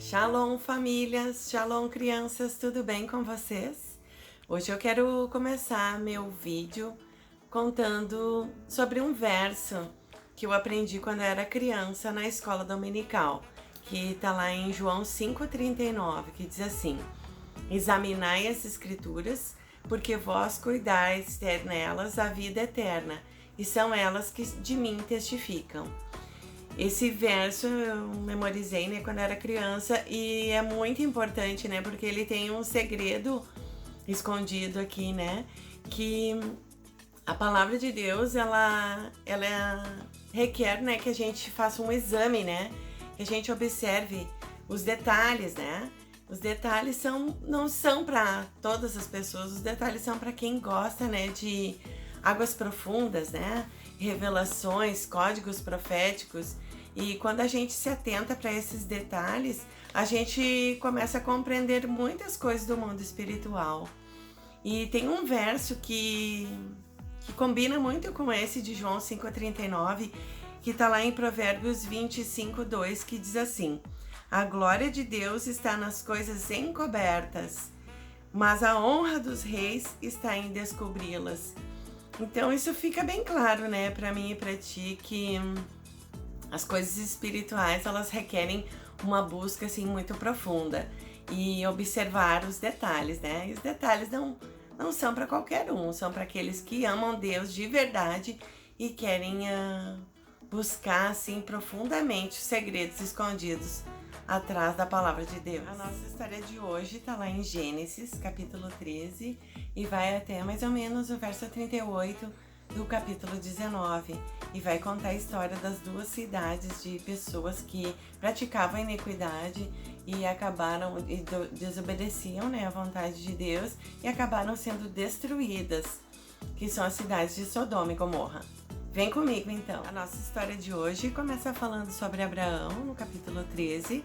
Shalom famílias, shalom crianças, tudo bem com vocês? Hoje eu quero começar meu vídeo contando sobre um verso que eu aprendi quando eu era criança na escola dominical, que tá lá em João 5,39, que diz assim: Examinai as escrituras, porque vós cuidais ter nelas a vida eterna, e são elas que de mim testificam. Esse verso eu memorizei, né, quando era criança, e é muito importante, né, porque ele tem um segredo escondido aqui, né, que a palavra de Deus, ela requer, né, que a gente faça um exame, né, que a gente observe os detalhes, né. Os detalhes não são para todas as pessoas, os detalhes são para quem gosta, né, de águas profundas, né, revelações, códigos proféticos. E quando a gente se atenta para esses detalhes, a gente começa a compreender muitas coisas do mundo espiritual. E tem um verso que combina muito com esse de João 5,39, que está lá em Provérbios 25:2, que diz assim: A glória de Deus está nas coisas encobertas, mas a honra dos reis está em descobri-las. Então isso fica bem claro, né, para mim e para ti, que as coisas espirituais, elas requerem uma busca assim muito profunda e observar os detalhes, né? E os detalhes não são para qualquer um, são para aqueles que amam Deus de verdade e querem buscar assim profundamente os segredos escondidos atrás da palavra de Deus. A nossa história de hoje está lá em Gênesis, capítulo 13, e vai até mais ou menos o verso 38 do capítulo 19, e vai contar a história das duas cidades de pessoas que praticavam a iniquidade e acabaram e desobedeciam, né, à vontade de Deus, e acabaram sendo destruídas, que são as cidades de Sodoma e Gomorra. Vem comigo então. A nossa história de hoje começa falando sobre Abraão, no capítulo 13.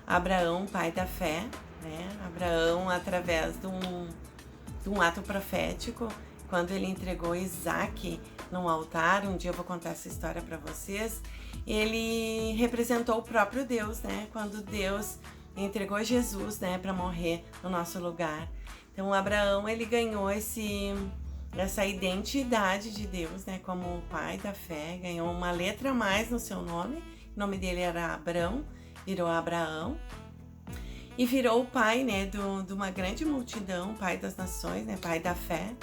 Abraão, pai da fé, né? Abraão, através de um ato profético, quando ele entregou Isaac num altar, um dia eu vou contar essa história para vocês, ele representou o próprio Deus, né? Quando Deus entregou Jesus, né, para morrer no nosso lugar. Então Abraão, ele ganhou essa identidade de Deus, né, como o pai da fé, ganhou uma letra a mais no seu nome. O nome dele era Abrão, virou Abraão. E virou o pai, né, de uma grande multidão, pai das nações, né, pai da fé.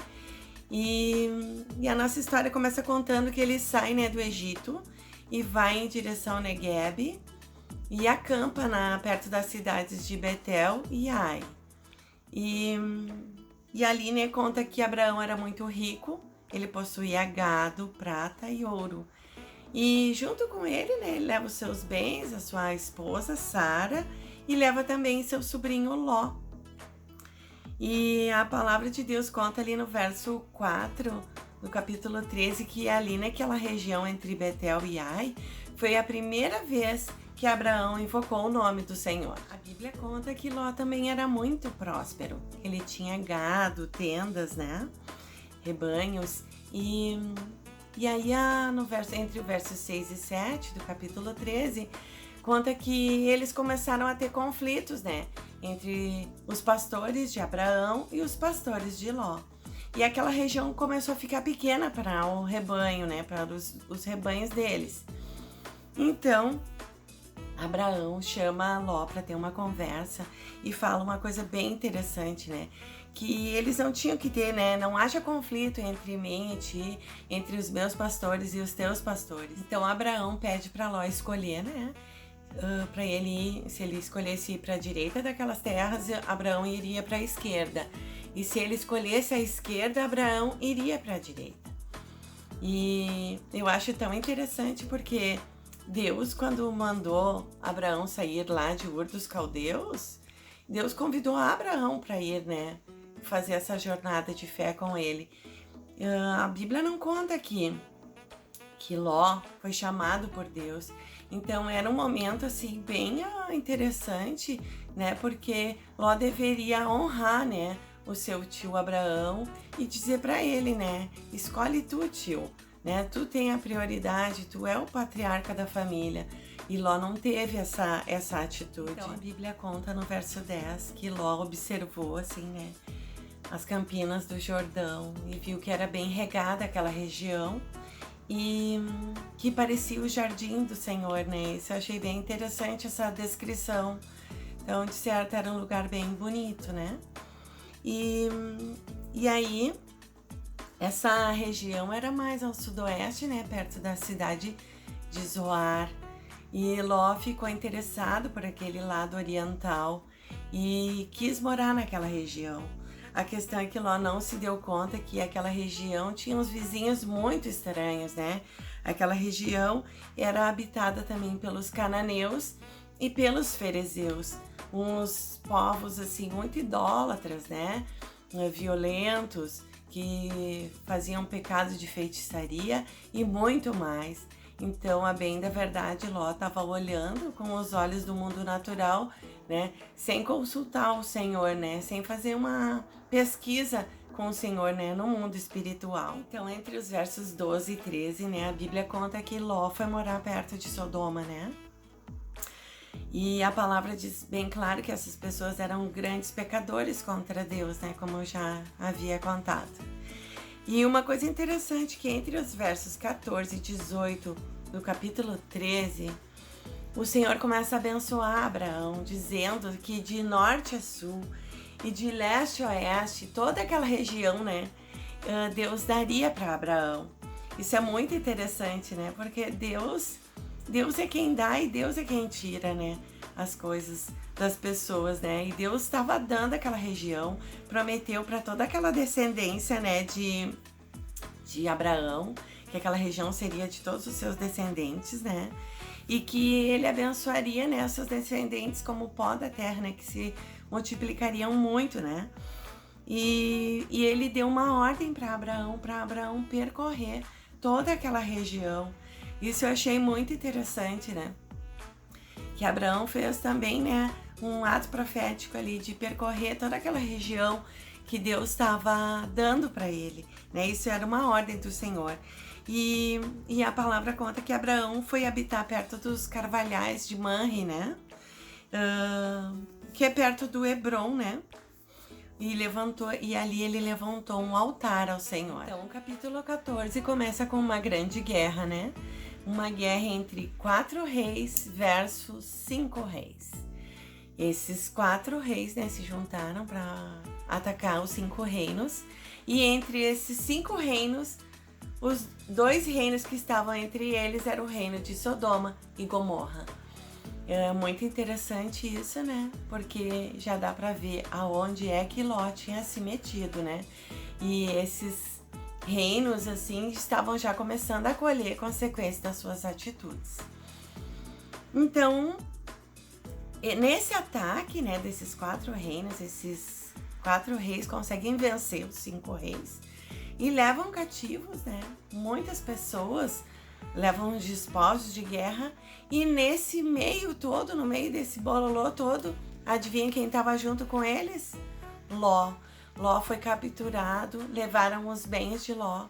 E a nossa história começa contando que ele sai, né, do Egito e vai em direção ao Negueb e acampa perto das cidades de Betel e Ai. E ali, né, conta que Abraão era muito rico, ele possuía gado, prata e ouro. E junto com ele, né, ele leva os seus bens, a sua esposa, Sara, e leva também seu sobrinho Ló. E a palavra de Deus conta ali no verso 4 do capítulo 13 que ali naquela região entre Betel e Ai foi a primeira vez que Abraão invocou o nome do Senhor. A Bíblia conta que Ló também era muito próspero. Ele tinha gado, tendas, né? Rebanhos. E aí entre o verso 6 e 7 do capítulo 13, conta que eles começaram a ter conflitos, né, entre os pastores de Abraão e os pastores de Ló. E aquela região começou a ficar pequena para o rebanho, né, para os rebanhos deles. Então, Abraão chama Ló para ter uma conversa e fala uma coisa bem interessante, né, que eles não tinham que ter, né, não haja conflito entre mim e ti, entre os meus pastores e os teus pastores. Então, Abraão pede para Ló escolher, né, para ele, se ele escolhesse ir para a direita daquelas terras, Abraão iria para a esquerda. E se ele escolhesse a esquerda, Abraão iria para a direita. E eu acho tão interessante porque Deus, quando mandou Abraão sair lá de Ur dos Caldeus, Deus convidou Abraão para ir, né, fazer essa jornada de fé com ele. A Bíblia não conta aqui que Ló foi chamado por Deus. Então era um momento assim bem interessante, né? Porque Ló deveria honrar, né, o seu tio Abraão e dizer para ele, né? Escolhe tu, tio, né? Tu tem a prioridade, tu é o patriarca da família. E Ló não teve essa atitude. Então a Bíblia conta no verso 10 que Ló observou assim, né, as campinas do Jordão e viu que era bem regada aquela região e que parecia o jardim do Senhor, né? Isso eu achei bem interessante, essa descrição. Então, de certo, era um lugar bem bonito, né? E aí, essa região era mais ao sudoeste, né? Perto da cidade de Zoar. E Ló ficou interessado por aquele lado oriental e quis morar naquela região. A questão é que Ló não se deu conta que aquela região tinha uns vizinhos muito estranhos, né? Aquela região era habitada também pelos cananeus e pelos ferezeus, uns povos assim muito idólatras, né? Violentos, que faziam pecados de feitiçaria e muito mais. Então, a bem da verdade, Ló estava olhando com os olhos do mundo natural, né? Sem consultar o Senhor, né? Sem fazer uma pesquisa com o Senhor, né? No mundo espiritual. Então, entre os versos 12 e 13, né? A Bíblia conta que Ló foi morar perto de Sodoma, né? E a palavra diz bem claro que essas pessoas eram grandes pecadores contra Deus, né? Como eu já havia contado. E uma coisa interessante que entre os versos 14 e 18 do capítulo 13, o Senhor começa a abençoar Abraão, dizendo que de norte a sul e de leste a oeste, toda aquela região, né, Deus daria para Abraão. Isso é muito interessante, né, porque Deus é quem dá e Deus é quem tira, né, as coisas das pessoas, né, e Deus estava dando aquela região, prometeu para toda aquela descendência, né, de Abraão, que aquela região seria de todos os seus descendentes, né, e que ele abençoaria, né, seus descendentes como o pó da terra, né, que se multiplicariam muito, né, e ele deu uma ordem para Abraão percorrer toda aquela região. Isso eu achei muito interessante, né, que Abraão fez também, né, um ato profético ali de percorrer toda aquela região que Deus estava dando para ele, né? Isso era uma ordem do Senhor. E a palavra conta que Abraão foi habitar perto dos carvalhais de Manre, né? Que é perto do Hebron, né? E ali ele levantou um altar ao Senhor. Então, o capítulo 14 começa com uma grande guerra, né? Uma guerra entre 4 reis versus 5 reis. Esses 4 reis, né, se juntaram para atacar os 5 reinos. E entre esses 5 reinos, os 2 reinos que estavam entre eles era o reino de Sodoma e Gomorra. É muito interessante isso, né? Porque já dá para ver aonde é que Ló tinha se metido, né? E esses reinos, assim, estavam já começando a colher consequências das suas atitudes. Então, nesse ataque, né, desses 4 reinos, esses 4 reis conseguem vencer os 5 reis e levam cativos, né? Muitas pessoas levam os despojos de guerra e nesse meio todo, no meio desse bololô todo, adivinha quem estava junto com eles? Ló. Ló foi capturado, levaram os bens de Ló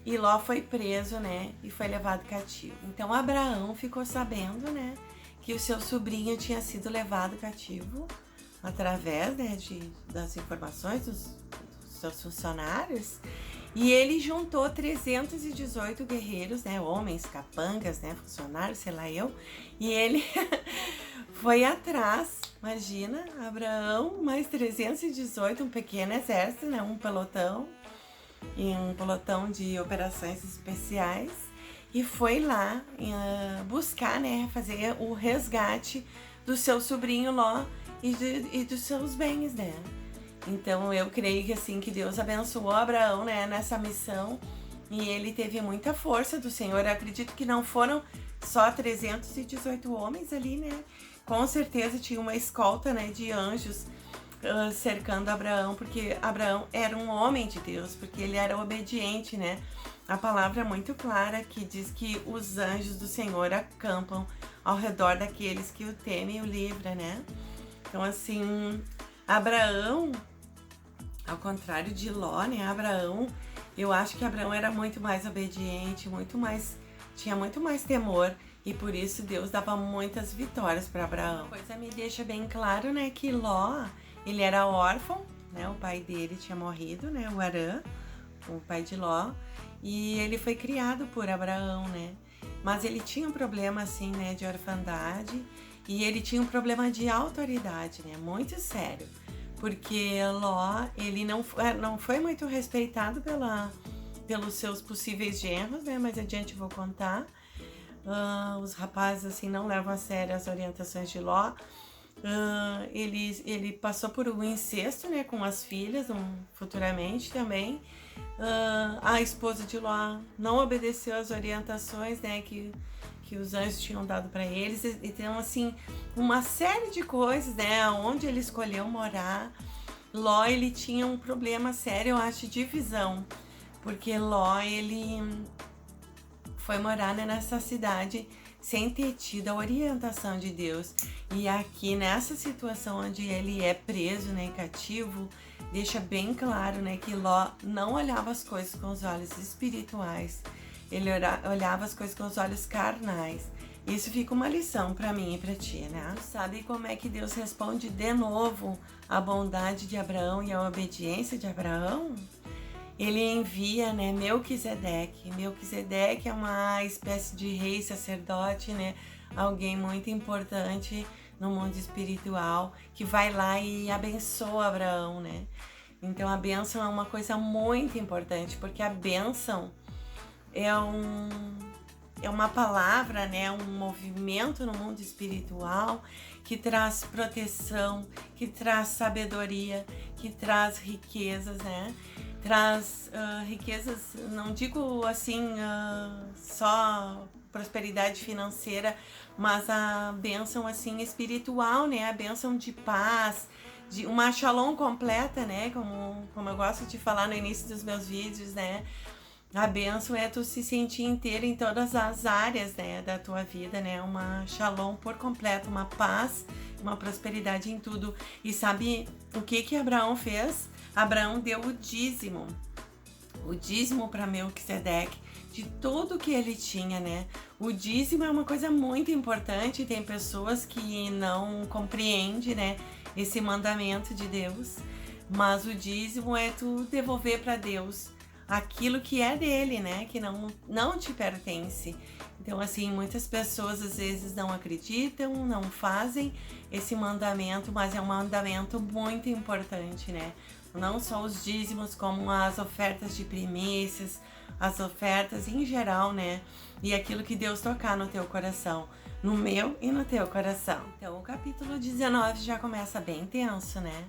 e Ló foi preso, né? E foi levado cativo. Então Abraão ficou sabendo, né, que o seu sobrinho tinha sido levado cativo através, né, das informações dos seus funcionários. E ele juntou 318 guerreiros, né, homens, capangas, né, funcionários, sei lá eu. E ele foi atrás, imagina, Abraão, mais 318, um pequeno exército, né, um pelotão de operações especiais. E foi lá buscar, né, fazer o resgate do seu sobrinho Ló e dos seus bens, né. Então eu creio que assim, que Deus abençoou Abraão, né, nessa missão e ele teve muita força do Senhor. Eu acredito que não foram só 318 homens ali, né, com certeza tinha uma escolta, né, de anjos cercando Abraão, porque Abraão era um homem de Deus, porque ele era obediente, né. A palavra é muito clara que diz que os anjos do Senhor acampam ao redor daqueles que o temem e o livram, né. Então assim, Abraão, ao contrário de Ló, né, eu acho que Abraão era muito mais obediente, tinha muito mais temor E por isso Deus dava muitas vitórias para Abraão. Uma coisa me deixa bem claro, né, que Ló, ele era órfão, né, o pai dele tinha morrido, né, o Harã, o pai de Ló, e ele foi criado por Abraão, né, mas ele tinha um problema, assim, né, de orfandade, e ele tinha um problema de autoridade, né, muito sério, porque Ló, ele não foi muito respeitado pelos seus possíveis genros, né, mais adiante eu vou contar. Os rapazes assim não levam a sério as orientações de Ló. Ele passou por um incesto, né, com as filhas, futuramente também. A esposa de Ló não obedeceu às orientações, né, que os anjos tinham dado para eles. Então, assim, uma série de coisas, né, onde ele escolheu morar. Ló, ele tinha um problema sério, eu acho, de visão, porque Ló, ele foi morar, né, nessa cidade sem ter tido a orientação de Deus. E aqui nessa situação onde ele é preso, né, cativo, deixa bem claro, né, que Ló não olhava as coisas com os olhos espirituais, ele olhava as coisas com os olhos carnais. Isso fica uma lição para mim e para ti, né? Sabe como é que Deus responde de novo à bondade de Abraão e à obediência de Abraão? Ele envia, né, Melquisedeque. Melquisedeque é uma espécie de rei, sacerdote, né, alguém muito importante no mundo espiritual, que vai lá e abençoa Abraão, né. Então a bênção é uma coisa muito importante, porque a bênção é uma palavra, né, um movimento no mundo espiritual que traz proteção, que traz sabedoria, que traz riquezas, né? Traz riquezas, não digo assim só prosperidade financeira, mas a bênção assim espiritual, né? A bênção de paz, de uma shalom completa, né? Como eu gosto de falar no início dos meus vídeos, né? A bênção é tu se sentir inteiro em todas as áreas, né, da tua vida, né? Uma shalom por completo, uma paz, uma prosperidade em tudo. E sabe o que Abraão fez? Abraão deu o dízimo para Melquisedeque, de tudo que ele tinha, né? O dízimo é uma coisa muito importante, tem pessoas que não compreendem, né, esse mandamento de Deus, mas o dízimo é tu devolver para Deus aquilo que é dele, né? Que não te pertence. Então, assim, muitas pessoas às vezes não acreditam, não fazem esse mandamento, mas é um mandamento muito importante, né? Não só os dízimos, como as ofertas de primícias, as ofertas em geral, né? E aquilo que Deus tocar no teu coração, no meu e no teu coração. Então, o capítulo 19 já começa bem tenso, né?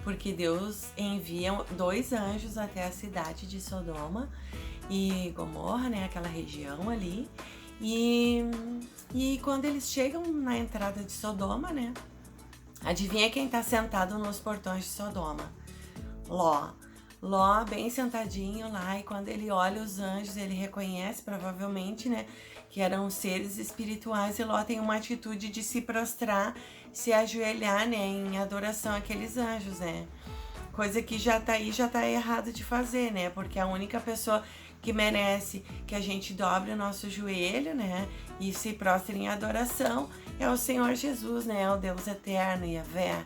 Porque Deus envia 2 anjos até a cidade de Sodoma e Gomorra, né, aquela região ali. E quando eles chegam na entrada de Sodoma, né, adivinha quem está sentado nos portões de Sodoma? Ló. Ló bem sentadinho lá, e quando ele olha os anjos, ele reconhece provavelmente, né, que eram seres espirituais, e Ló tem uma atitude de se prostrar, se ajoelhar, né, em adoração àqueles anjos, né? Coisa que já tá errado de fazer, né? Porque a única pessoa que merece que a gente dobre o nosso joelho, né, e se prostre em adoração é o Senhor Jesus, né? É o Deus eterno, Yahvé.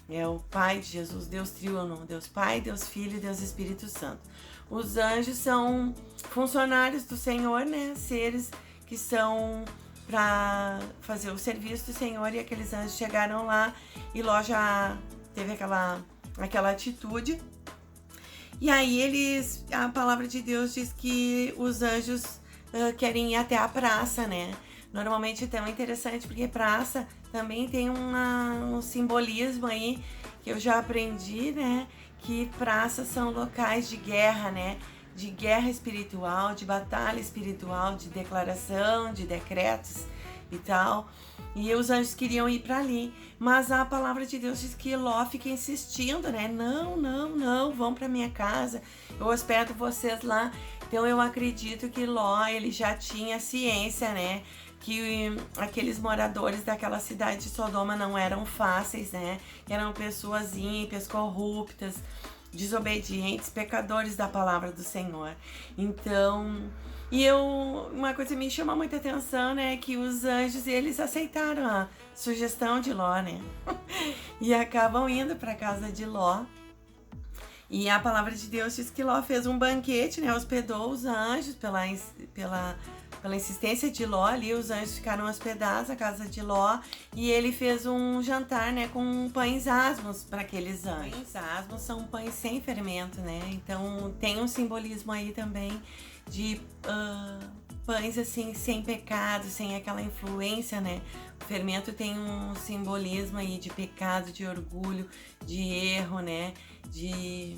É o Pai de Jesus, Deus triuno, Deus Pai, Deus Filho e Deus Espírito Santo. Os anjos são funcionários do Senhor, né? Seres que são para fazer o serviço do Senhor, e aqueles anjos chegaram lá e Ló já teve aquela atitude. E aí a palavra de Deus diz que os anjos querem ir até a praça, né? Normalmente é tão interessante porque praça também tem um simbolismo aí que eu já aprendi, né? Que praças são locais de guerra, né? De guerra espiritual, de batalha espiritual, de declaração, de decretos e tal. E os anjos queriam ir para ali, mas a palavra de Deus diz que Ló fica insistindo, né? Não, vão para minha casa, eu hospedo vocês lá. Então eu acredito que Ló, ele já tinha ciência, né? Que aqueles moradores daquela cidade de Sodoma não eram fáceis, né? Eram pessoas ímpias, corruptas, desobedientes, pecadores da palavra do Senhor. Então, Uma coisa me chama muita atenção, né, que os anjos, eles aceitaram a sugestão de Ló, né, e acabam indo para casa de Ló. E a palavra de Deus diz que Ló fez um banquete, né, hospedou os anjos pela insistência de Ló ali, os anjos ficaram hospedados na casa de Ló, e ele fez um jantar, né, com pães asmos para aqueles anjos. Pães asmos são pães sem fermento, né, então tem um simbolismo aí também de pães assim, sem pecado, sem aquela influência, né. O fermento tem um simbolismo aí de pecado, de orgulho, de erro, né, de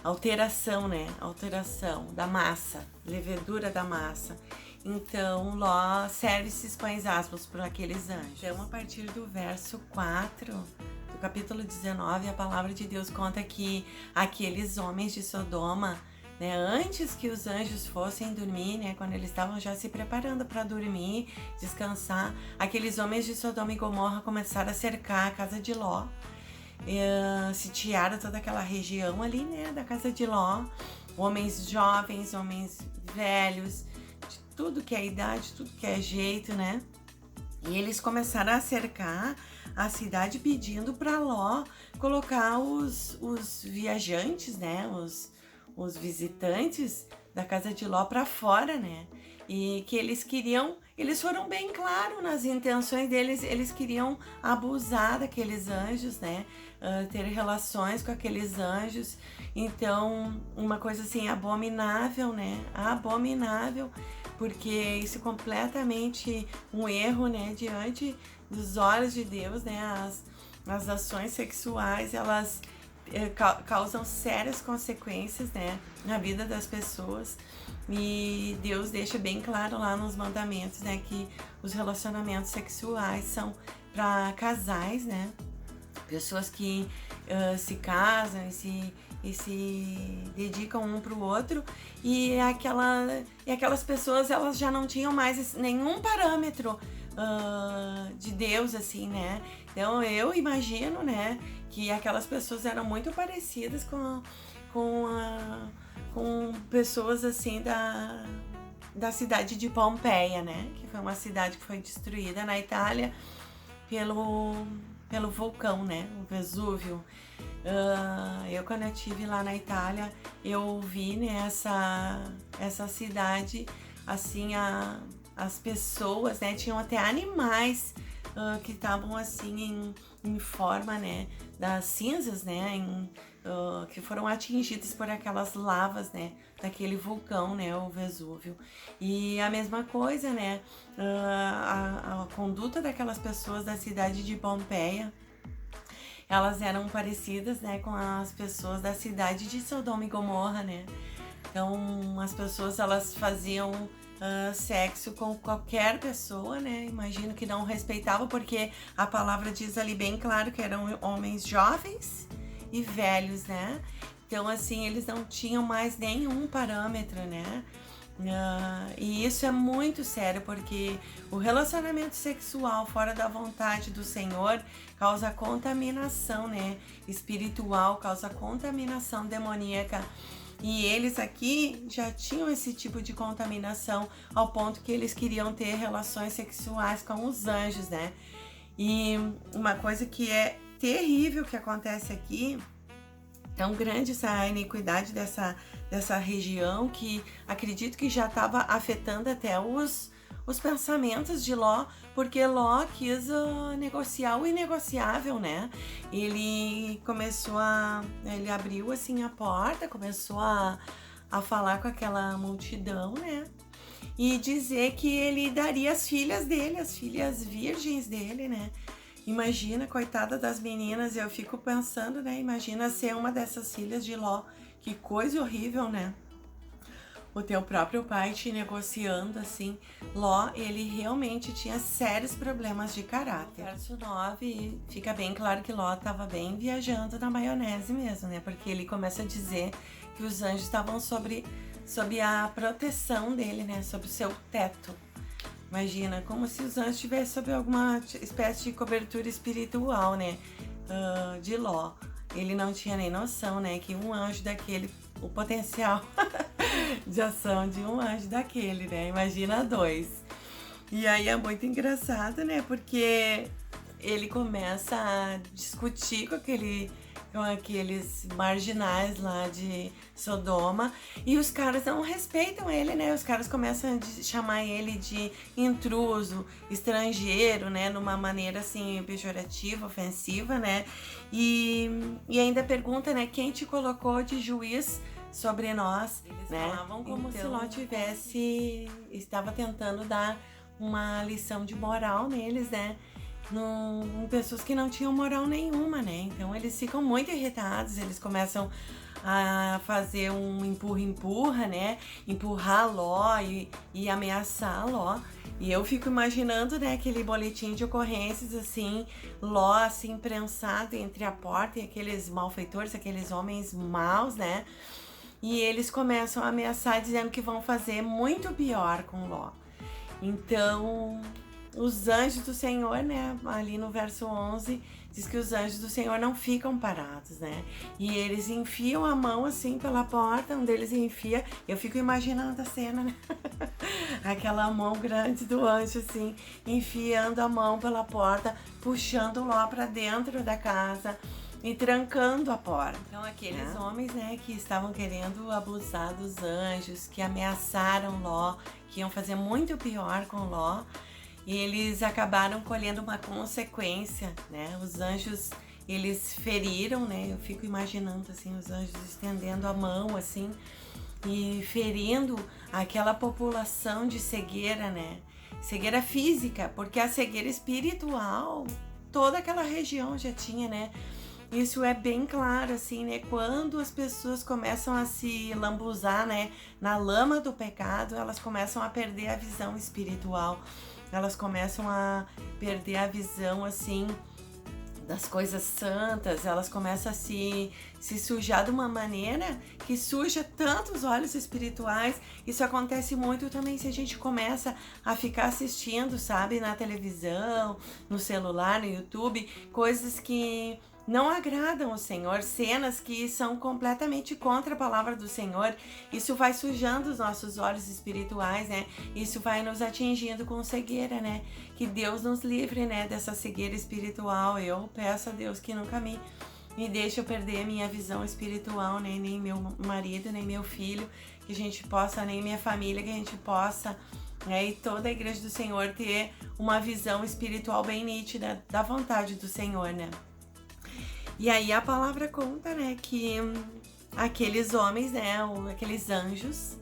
alteração, né, alteração da massa, levedura da massa. Então, Ló serve esses pães asmos para aqueles anjos. Então, a partir do verso 4 do capítulo 19, a palavra de Deus conta que aqueles homens de Sodoma, né, antes que os anjos fossem dormir, né, quando eles estavam já se preparando para dormir, descansar, aqueles homens de Sodoma e Gomorra começaram a cercar a casa de Ló, sitiaram toda aquela região ali, né, da casa de Ló, homens jovens, homens velhos, de tudo que é idade, tudo que é jeito, né, e eles começaram a cercar a cidade pedindo para Ló colocar os viajantes, né, os visitantes da casa de Ló para fora, né? E que eles foram bem claros nas intenções deles, eles queriam abusar daqueles anjos, né? Ter relações com aqueles anjos. Então, uma coisa assim abominável, né? Abominável, porque isso é completamente um erro, né? Diante dos olhos de Deus, né? As ações sexuais, elas causam sérias consequências, né, na vida das pessoas, e Deus deixa bem claro lá nos mandamentos, né, que os relacionamentos sexuais são para casais, né, pessoas que se casam e se dedicam um para o outro, e aquelas pessoas, elas já não tinham mais nenhum parâmetro de Deus, assim, né? Então eu imagino, né, que aquelas pessoas eram muito parecidas com pessoas assim da cidade de Pompeia, né? Que foi uma cidade que foi destruída na Itália pelo vulcão, né? O Vesúvio. Quando eu estive lá na Itália, eu vi, né, essa cidade, assim, as pessoas, né, tinham até animais que estavam assim em forma, né, das cinzas, né, que foram atingidas por aquelas lavas, né, daquele vulcão, né, o Vesúvio. E a mesma coisa, né, a conduta daquelas pessoas da cidade de Pompeia, elas eram parecidas, né, com as pessoas da cidade de Sodoma e Gomorra, né. Então, as pessoas, elas faziam sexo com qualquer pessoa, né? Imagino que não respeitavam, porque a palavra diz ali bem claro que eram homens jovens e velhos, né? Então, assim, eles não tinham mais nenhum parâmetro, né? E isso é muito sério, porque o relacionamento sexual fora da vontade do Senhor causa contaminação, né? Espiritual, causa contaminação demoníaca. E eles aqui já tinham esse tipo de contaminação ao ponto que eles queriam ter relações sexuais com os anjos, né? E uma coisa que é terrível que acontece aqui, tão grande essa iniquidade dessa região, que acredito que já estava afetando até os pensamentos de Ló, porque Ló quis negociar o inegociável, né? Ele abriu assim a porta, começou a falar com aquela multidão, né? E dizer que ele daria as filhas dele, as filhas virgens dele, né? Imagina, coitada das meninas, eu fico pensando, né? Imagina ser uma dessas filhas de Ló, que coisa horrível, né? O teu próprio pai te negociando assim. Ló, ele realmente tinha sérios problemas de caráter. Verso 9, fica bem claro que Ló estava bem viajando na maionese mesmo, né? Porque ele começa a dizer que os anjos estavam sob a proteção dele, né? Sob o seu teto. Imagina, como se os anjos estivessem sob alguma espécie de cobertura espiritual, né? De Ló. Ele não tinha nem noção, né? Que um anjo daquele, o potencial de ação de um anjo daquele, né? Imagina dois. E aí é muito engraçado, né? Porque ele começa a discutir com aqueles marginais lá de Sodoma e os caras não respeitam ele, né? Os caras começam a chamar ele de intruso, estrangeiro, né? Numa maneira assim pejorativa, ofensiva, né? E ainda pergunta, né? Quem te colocou de juiz sobre nós? Eles falavam como se Ló estava tentando dar uma lição de moral neles, né? Em pessoas que não tinham moral nenhuma, né? Então eles ficam muito irritados, eles começam a fazer um empurra-empurra, né? Empurrar Ló e ameaçar Ló. E eu fico imaginando, né, aquele boletim de ocorrências, assim, Ló, assim, prensado entre a porta e aqueles malfeitores, aqueles homens maus, né? E eles começam a ameaçar dizendo que vão fazer muito pior com Ló. Então, os anjos do Senhor, né, ali no verso 11, diz que os anjos do Senhor não ficam parados, né? E eles enfiam a mão assim pela porta, um deles enfia, eu fico imaginando a cena, né? Aquela mão grande do anjo assim, enfiando a mão pela porta, puxando Ló para dentro da casa e trancando a porta. Então aqueles homens, né, que estavam querendo abusar dos anjos, que ameaçaram Ló, que iam fazer muito pior com Ló, e eles acabaram colhendo uma consequência, né? Os anjos, eles feriram, né? Eu fico imaginando assim, os anjos estendendo a mão assim e ferindo aquela população de cegueira, né? Cegueira física, porque a cegueira espiritual, toda aquela região já tinha, né? Isso é bem claro, assim, né? Quando as pessoas começam a se lambuzar, né, na lama do pecado, elas começam a perder a visão espiritual. Elas começam a perder a visão, assim, das coisas santas. Elas começam a se sujar de uma maneira que suja tanto os olhos espirituais. Isso acontece muito também se a gente começa a ficar assistindo, sabe, na televisão, no celular, no YouTube, coisas que não agradam ao Senhor, cenas que são completamente contra a palavra do Senhor. Isso vai sujando os nossos olhos espirituais, né? Isso vai nos atingindo com cegueira, né? Que Deus nos livre, né, dessa cegueira espiritual. Eu peço a Deus que nunca me deixe eu perder a minha visão espiritual, né? Nem meu marido, nem meu filho, que a gente possa, nem minha família, que a gente possa, né, e toda a igreja do Senhor ter uma visão espiritual bem nítida da vontade do Senhor, né? E aí a palavra conta, né, que aqueles homens, né, aqueles anjos,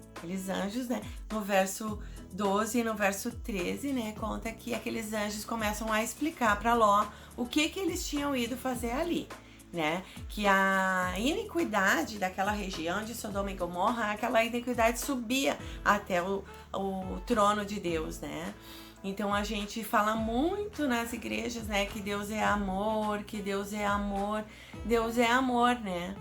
né, no verso 12 e no verso 13, né, conta que aqueles anjos começam a explicar para Ló o que eles tinham ido fazer ali, né, que a iniquidade daquela região de Sodoma e Gomorra, aquela iniquidade subia até o trono de Deus, né. Então a gente fala muito nas igrejas, né, que Deus é amor, que Deus é amor, Deus é amor, né?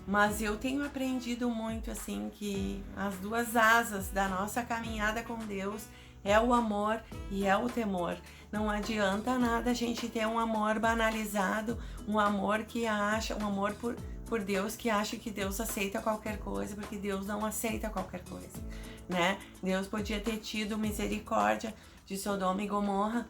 Mas eu tenho aprendido muito assim que as duas asas da nossa caminhada com Deus é o amor e é o temor. Não adianta nada a gente ter um amor banalizado, um amor que acha, um amor por Deus que acha que Deus aceita qualquer coisa, porque Deus não aceita qualquer coisa, né? Deus podia ter tido misericórdia de Sodoma e Gomorra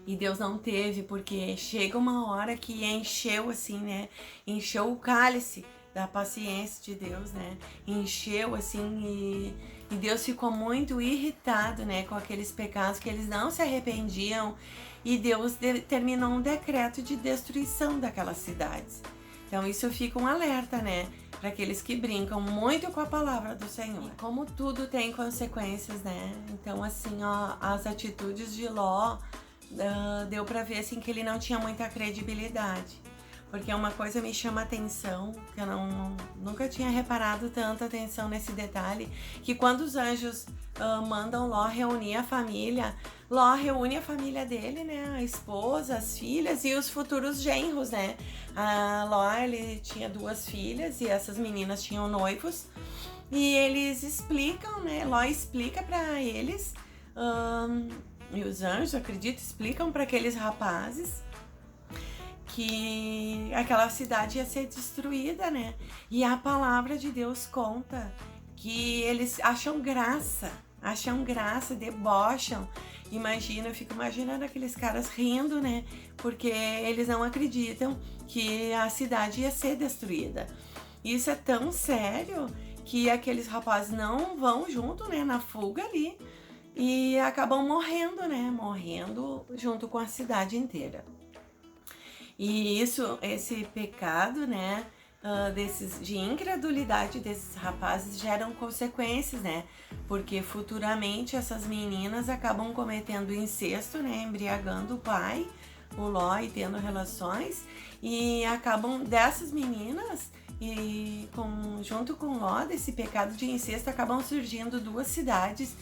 e Deus não teve, porque chega uma hora que encheu assim, né? Encheu o cálice da paciência de Deus, né? Encheu assim e Deus ficou muito irritado, né, com aqueles pecados que eles não se arrependiam, e Deus determinou um decreto de destruição daquelas cidades. Então isso fica um alerta, né, para aqueles que brincam muito com a palavra do Senhor. E como tudo tem consequências, né? Então assim, ó, as atitudes de Ló, deu para ver assim que ele não tinha muita credibilidade. Porque uma coisa me chama a atenção, que eu nunca tinha reparado tanta atenção nesse detalhe, que quando os anjos mandam Ló reunir a família, Ló reúne a família dele, né? A esposa, as filhas e os futuros genros, né? Ló, ele tinha 2 filhas e essas meninas tinham noivos. E eles explicam, né? Ló explica para eles, e os anjos, acredito, explicam para aqueles rapazes que aquela cidade ia ser destruída, né? E a palavra de Deus conta que eles acham graça, debocham. Imagina, eu fico imaginando aqueles caras rindo, né? Porque eles não acreditam que a cidade ia ser destruída. Isso é tão sério que aqueles rapazes não vão junto, né, na fuga ali e acabam morrendo, né? Morrendo junto com a cidade inteira. E esse pecado, né, de incredulidade desses rapazes geram consequências, né? Porque futuramente essas meninas acabam cometendo incesto, né? Embriagando o pai, o Ló, e tendo relações, e acabam dessas meninas junto com Ló, desse pecado de incesto, acabam surgindo duas cidades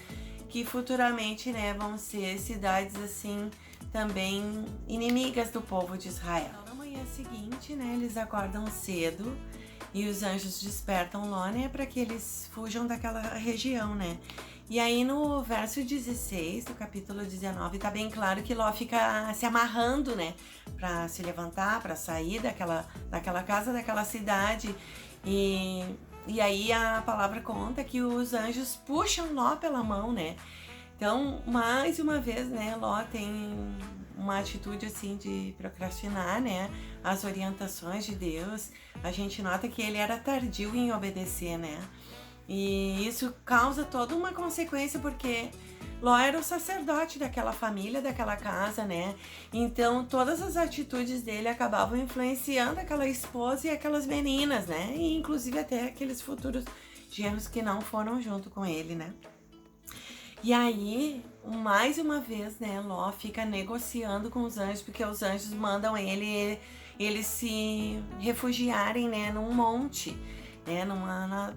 que futuramente, né, vão ser cidades assim também inimigas do povo de Israel. Então, na manhã seguinte, né, eles acordam cedo e os anjos despertam Ló, né, para que eles fujam daquela região, né? E aí no verso 16 do capítulo 19 tá bem claro que Ló fica se amarrando, né, para se levantar, para sair daquela casa, daquela cidade. E aí a palavra conta que os anjos puxam Ló pela mão, né? Então, mais uma vez, né, Ló tem uma atitude assim de procrastinar, né, as orientações de Deus. A gente nota que ele era tardio em obedecer, né? E isso causa toda uma consequência, porque Ló era o sacerdote daquela família, daquela casa, né? Então todas as atitudes dele acabavam influenciando aquela esposa e aquelas meninas, né? E inclusive até aqueles futuros genros que não foram junto com ele, né? E aí, mais uma vez, né, Ló fica negociando com os anjos, porque os anjos mandam eles se refugiarem, né, num monte, né,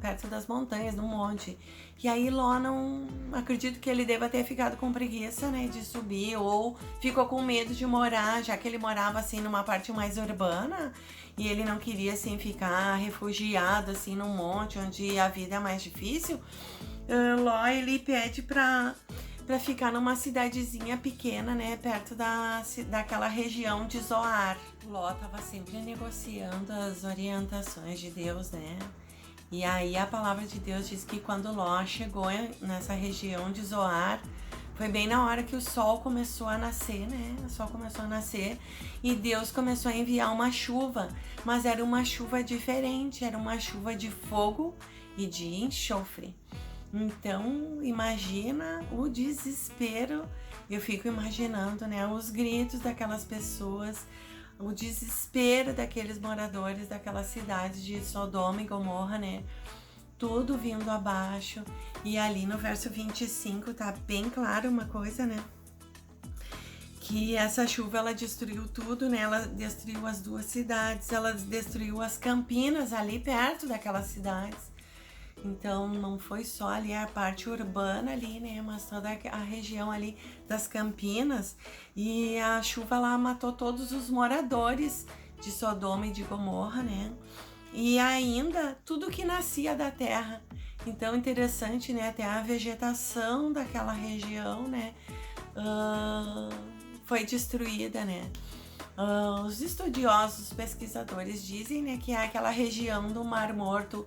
perto das montanhas, num monte. E aí Ló não acredito que ele deva ter ficado com preguiça, né, de subir, ou ficou com medo de morar, já que ele morava assim numa parte mais urbana e ele não queria assim ficar refugiado assim num monte onde a vida é mais difícil. Ló, ele pede pra ficar numa cidadezinha pequena, né, perto daquela região de Zoar. Ló tava sempre negociando as orientações de Deus, né? E aí a palavra de Deus diz que quando Ló chegou nessa região de Zoar, foi bem na hora que o sol começou a nascer, né? O sol começou a nascer e Deus começou a enviar uma chuva, mas era uma chuva diferente, era uma chuva de fogo e de enxofre. Então, imagina o desespero. Eu fico imaginando, né, os gritos daquelas pessoas, o desespero daqueles moradores daquela cidade de Sodoma e Gomorra, né? Tudo vindo abaixo. E ali no verso 25 tá bem claro uma coisa, né? Que essa chuva, ela destruiu tudo, né? Ela destruiu as duas cidades, ela destruiu as campinas ali perto daquelas cidades. Então não foi só ali a parte urbana ali, né, mas toda a região ali das Campinas, e a chuva lá matou todos os moradores de Sodoma e de Gomorra, né, e ainda tudo que nascia da terra. Então interessante, né, até a vegetação daquela região, né, foi destruída, né. Os estudiosos, pesquisadores dizem, né, que aquela região do Mar Morto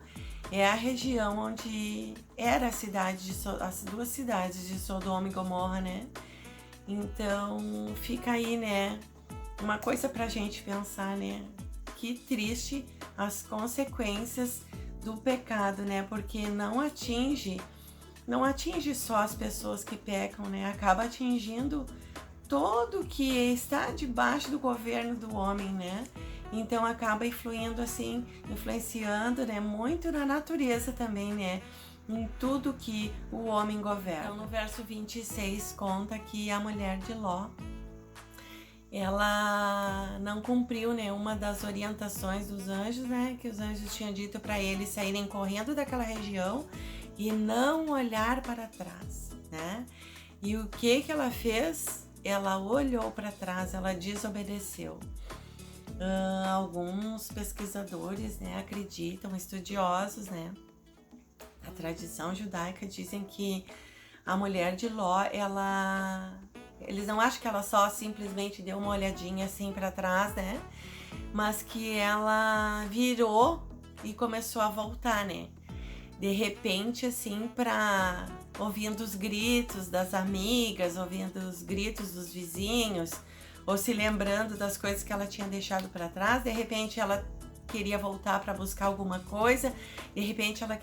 é a região onde era as duas cidades de Sodoma e Gomorra, né? Então fica aí, né, uma coisa pra gente pensar, né? Que triste as consequências do pecado, né? Porque não atinge só as pessoas que pecam, né? Acaba atingindo todo que está debaixo do governo do homem, né? Então acaba influenciando, né, muito na natureza também, né, em tudo que o homem governa. Então no verso 26 conta que a mulher de Ló, ela não cumpriu nenhuma das orientações dos anjos, né, que os anjos tinham dito para eles saírem correndo daquela região e não olhar para trás, né? E o que ela fez? Ela olhou para trás, ela desobedeceu. Alguns pesquisadores, né, acreditam, estudiosos, né, da tradição judaica, dizem que a mulher de Ló, eles não acham que ela só simplesmente deu uma olhadinha assim para trás, né, mas que ela virou e começou a voltar, né. de repente, assim, ouvindo os gritos das amigas, ouvindo os gritos dos vizinhos, ou se lembrando das coisas que ela tinha deixado para trás. De repente ela queria voltar para buscar alguma coisa, de repente ela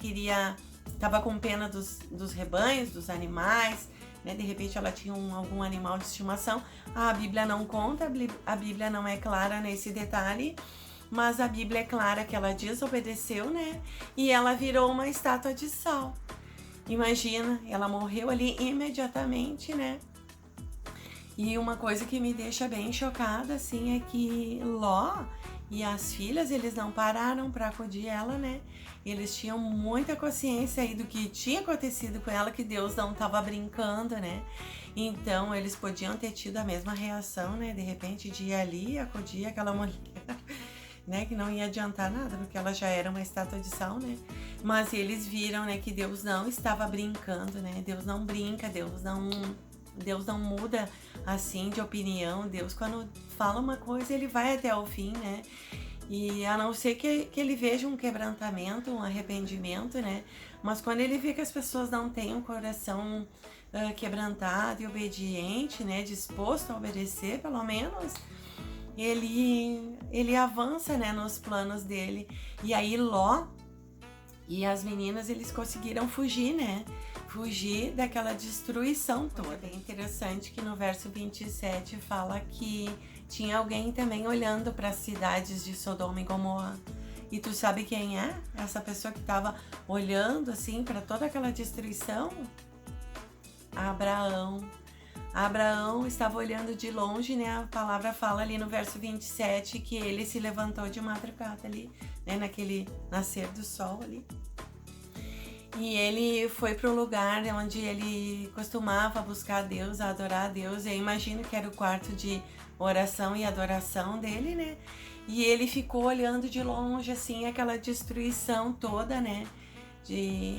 estava com pena dos rebanhos, dos animais, né? De repente ela tinha algum animal de estimação. A Bíblia não conta, a Bíblia não é clara nesse detalhe, mas a Bíblia é clara que ela desobedeceu, né? E ela virou uma estátua de sal. Imagina, ela morreu ali imediatamente, né? E uma coisa que me deixa bem chocada, assim, é que Ló e as filhas, eles não pararam para acudir ela, né? Eles tinham muita consciência aí do que tinha acontecido com ela, que Deus não estava brincando, né? Então, eles podiam ter tido a mesma reação, né? De repente, de ir ali e acudir aquela mulher, né? Que não ia adiantar nada, porque ela já era uma estátua de sal, né? Mas eles viram, né, que Deus não estava brincando, né? Deus não brinca, Deus não muda assim de opinião. Deus, quando fala uma coisa, ele vai até o fim, né? E a não ser que ele veja um quebrantamento, um arrependimento, né? Mas quando ele vê que as pessoas não têm um coração quebrantado e obediente, né? Disposto a obedecer, pelo menos, ele avança, né, nos planos dele. E aí Ló e as meninas, eles conseguiram fugir, né? Fugir daquela destruição toda. É interessante que no verso 27 fala que tinha alguém também olhando para as cidades de Sodoma e Gomorra. E tu sabe quem é? Essa pessoa que estava olhando assim para toda aquela destruição? Abraão. Abraão estava olhando de longe, né? A palavra fala ali no verso 27 que ele se levantou de madrugada ali, né? Naquele nascer do sol ali. E ele foi para o lugar onde ele costumava buscar a Deus, adorar a Deus. Eu imagino que era o quarto de oração e adoração dele, né? E ele ficou olhando de longe, assim, aquela destruição toda, né? De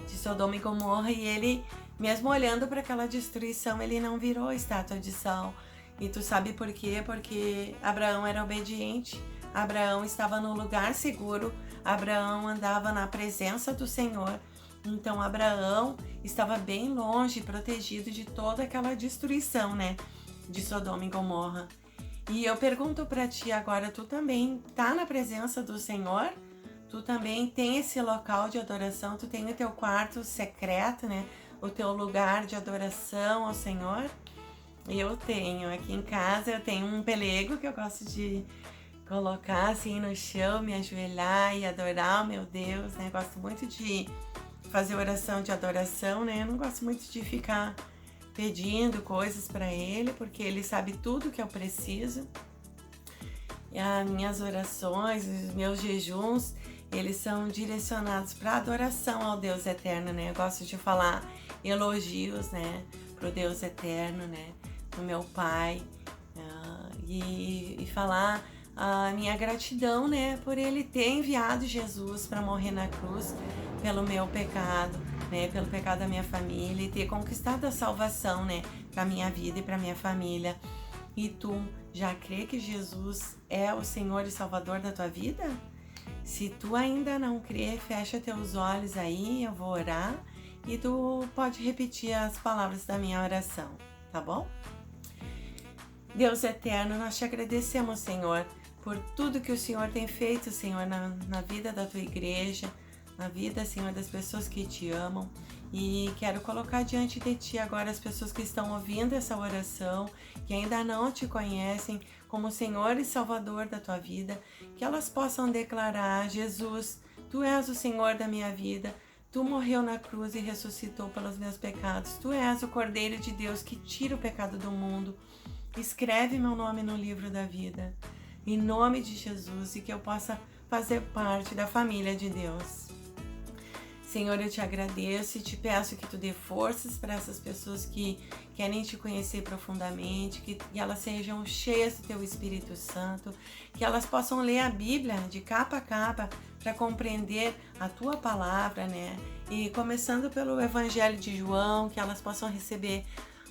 Sodoma e Gomorra. E ele, mesmo olhando para aquela destruição, ele não virou estátua de sal. E tu sabe por quê? Porque Abraão era obediente. Abraão estava no lugar seguro. Abraão andava na presença do Senhor. Então Abraão estava bem longe, protegido de toda aquela destruição, né, de Sodoma e Gomorra. E eu pergunto para ti agora, tu também tá na presença do Senhor? Tu também tem esse local de adoração? Tu tem o teu quarto secreto, né, o teu lugar de adoração ao Senhor? Eu tenho, aqui em casa eu tenho um pelego que eu gosto de colocar assim no chão, me ajoelhar e adorar o meu Deus, né? Gosto muito de fazer oração de adoração, né? Eu não gosto muito de ficar pedindo coisas para ele, porque ele sabe tudo que eu preciso. E as minhas orações, os meus jejuns, eles são direcionados para adoração ao Deus eterno, né? Eu gosto de falar elogios, né, pro Deus eterno, né, pro meu Pai, e falar a minha gratidão, né, por ele ter enviado Jesus para morrer na cruz pelo meu pecado, né, pelo pecado da minha família, e ter conquistado a salvação, né, para minha vida e para minha família. E tu já crê que Jesus é o Senhor e Salvador da tua vida? Se tu ainda não crê, fecha teus olhos aí, eu vou orar e tu pode repetir as palavras da minha oração, tá bom? Deus eterno, nós te agradecemos, Senhor, por tudo que o Senhor tem feito, Senhor, na vida da tua igreja, na vida, Senhor, das pessoas que te amam. E quero colocar diante de ti agora as pessoas que estão ouvindo essa oração, que ainda não te conhecem como Senhor e Salvador da tua vida, que elas possam declarar: Jesus, tu és o Senhor da minha vida, tu morreu na cruz e ressuscitou pelos meus pecados, tu és o Cordeiro de Deus que tira o pecado do mundo. Escreve meu nome no livro da vida, em nome de Jesus, e que eu possa fazer parte da família de Deus. Senhor, eu te agradeço e te peço que tu dê forças para essas pessoas que querem te conhecer profundamente, que elas sejam cheias do teu Espírito Santo, que elas possam ler a Bíblia de capa a capa para compreender a tua palavra, né? E começando pelo Evangelho de João, que elas possam receber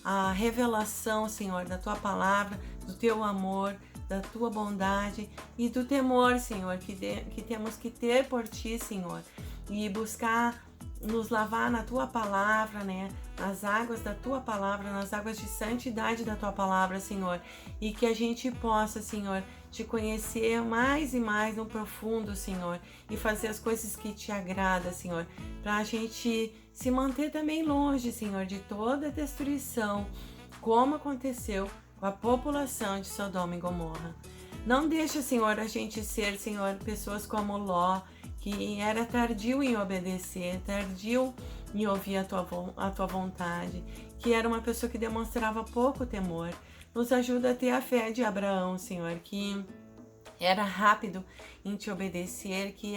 a revelação, Senhor, da tua palavra, do teu amor, da tua bondade e do temor, Senhor, que temos que ter por ti, Senhor. e buscar nos lavar na tua palavra, né? Nas águas da tua palavra, nas águas de santidade da tua palavra, Senhor. E que a gente possa, Senhor, te conhecer mais e mais no profundo, Senhor. E fazer as coisas que te agradam, Senhor. Para a gente se manter também longe, Senhor, de toda a destruição, como aconteceu com a população de Sodoma e Gomorra. Não deixa, Senhor, a gente ser, Senhor, pessoas como Ló, que era tardio em obedecer, tardio em ouvir a tua vontade, que era uma pessoa que demonstrava pouco temor. Nos ajuda a ter a fé de Abraão, Senhor, que era rápido em te obedecer, que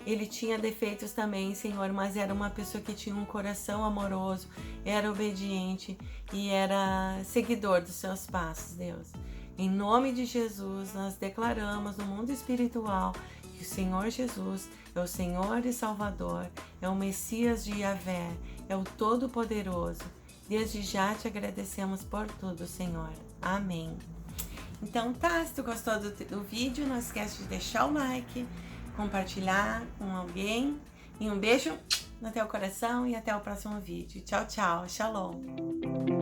ele tinha defeitos também, Senhor, mas era uma pessoa que tinha um coração amoroso, era obediente e era seguidor dos seus passos, Deus. Em nome de Jesus, nós declaramos no mundo espiritual que o Senhor Jesus é o Senhor e Salvador, é o Messias de Yahvé, é o Todo-Poderoso. Desde já te agradecemos por tudo, Senhor. Amém. Então tá, se tu gostou do vídeo, não esquece de deixar o like, compartilhar com alguém. E um beijo no teu coração e até o próximo vídeo. Tchau, tchau. Shalom.